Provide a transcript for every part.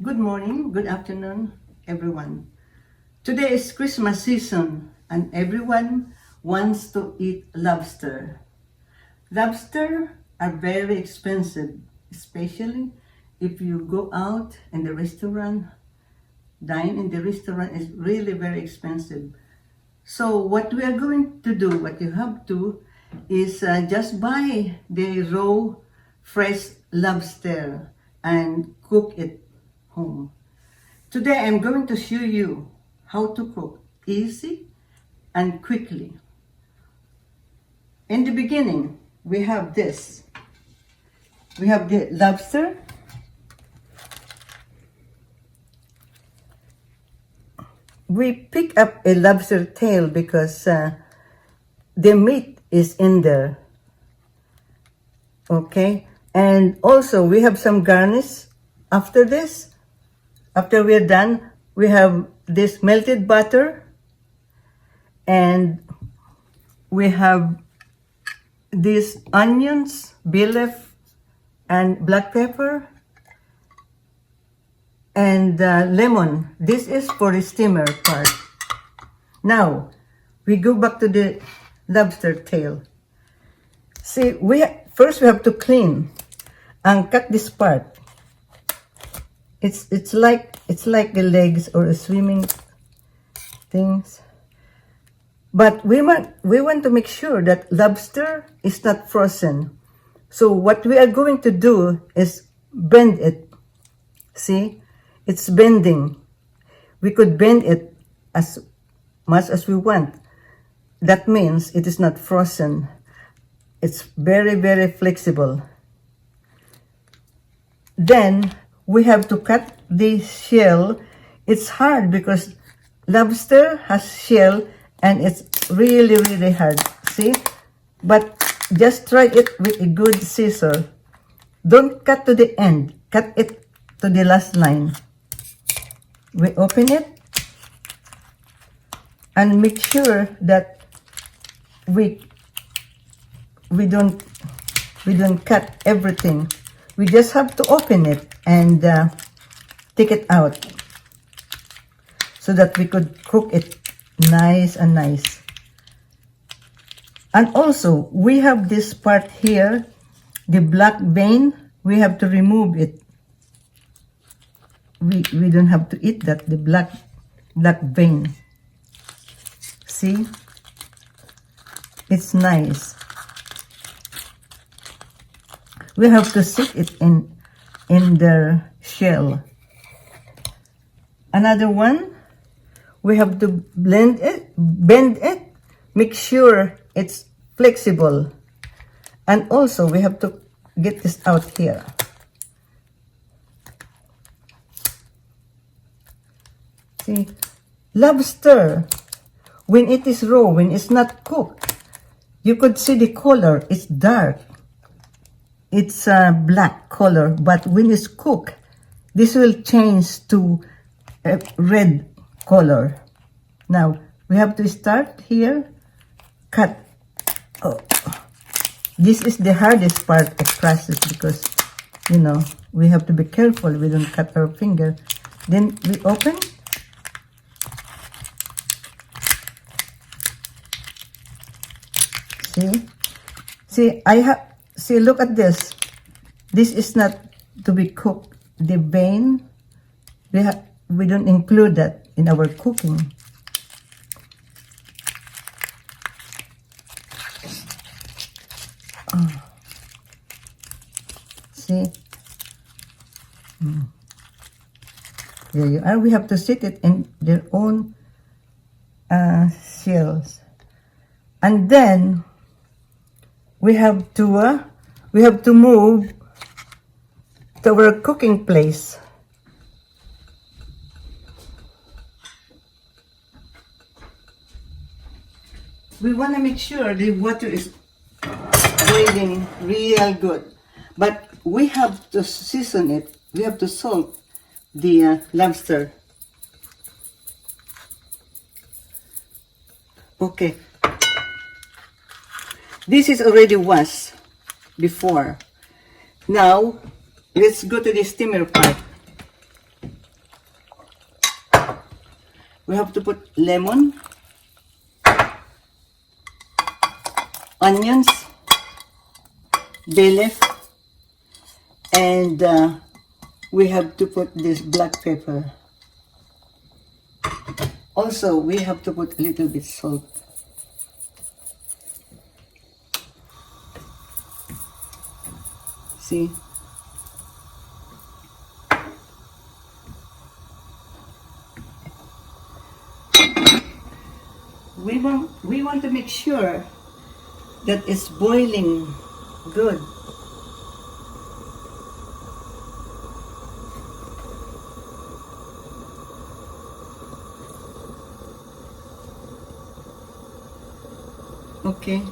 Good morning, good afternoon, everyone. Today is Christmas season and everyone wants to eat lobster. Lobster are very expensive, especially if you go out in the restaurant. Dine in the restaurant is really very expensive. So what we are going to do, what you have to, is just buy the raw, fresh lobster and cook it home. Today I'm going to show you how to cook easy and quickly. In the beginning, we have this. We have the lobster. We pick up a lobster tail because the meat is in there. Okay, and also we have some garnish after this. After we're done, we have this melted butter and we have these onions, bay leaf, and black pepper, and lemon. This is for the steamer part. Now, we go back to the lobster tail. See, first we have to clean and cut this part. It's like the legs or the swimming things. But we want to make sure that lobster is not frozen. So what we are going to do is bend it. See, it's bending. We could bend it as much as we want. That means it is not frozen. It's very, very flexible. Then we have to cut the shell. It's hard because lobster has shell and it's really, really hard. See? But just try it with a good scissor. Don't cut to the end. Cut it to the last line. We open it and make sure that we don't cut everything. We just have to open it and take it out so that we could cook it nice and nice. And also, we have this part here, the black vein. We have to remove it. We don't have to eat that, the black vein. See? It's nice. We have to stick it in the shell. Another one, we have to bend it, make sure it's flexible. And also we have to get this out here. See, lobster, when it is raw, when it's not cooked, you could see the color, it's dark. It's a black color, but when it's cooked, this will change to a red color. Now, we have to start here, cut. Oh. This is the hardest part of process because, you know, we have to be careful we don't cut our finger. Then we open. See, look at this. This is not to be cooked. The vein, we don't include that in our cooking. Oh. See? There you are. We have to sit it in their own shells. And then we have to move to our cooking place. We want to make sure the water is boiling real good, but we have to season it. We have to salt the lobster. Okay. This is already washed before. Now, let's go to the steamer part. We have to put lemon, onions, bay leaf, and we have to put this black pepper. Also, we have to put a little bit salt. See? We want to make sure that it's boiling good. Okay.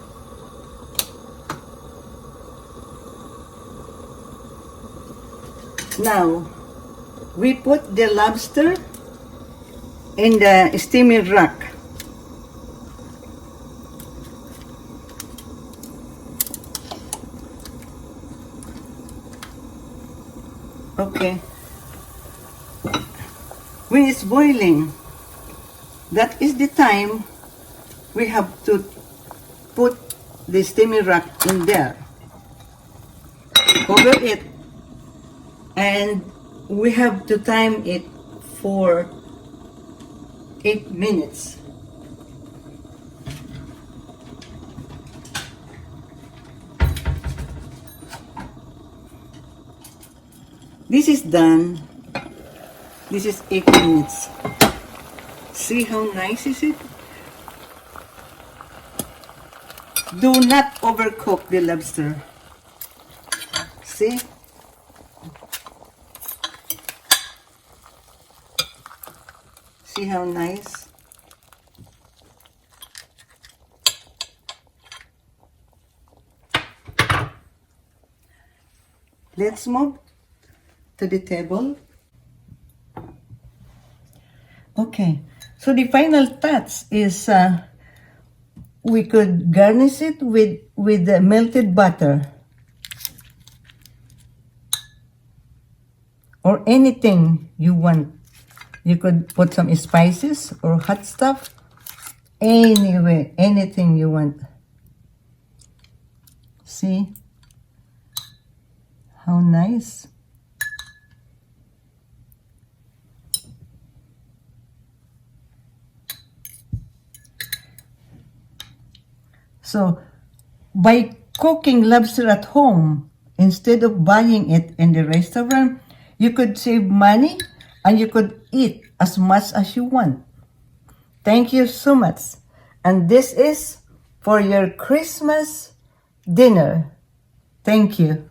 Now, we put the lobster in the steaming rack. Okay. When it's boiling, that is the time we have to put the steaming rack in there. Cover it. And we have to time it for 8 minutes. This is done. This is 8 minutes. See how nice is it? Do not overcook the lobster. See? See how nice? Let's move to the table. Okay, so the final touch is we could garnish it with the melted butter or anything you want. You could put some spices or hot stuff. Anyway, anything you want. See? How nice. So, by cooking lobster at home, instead of buying it in the restaurant, you could save money and you could eat as much as you want. Thank you so much. And this is for your Christmas dinner. Thank you.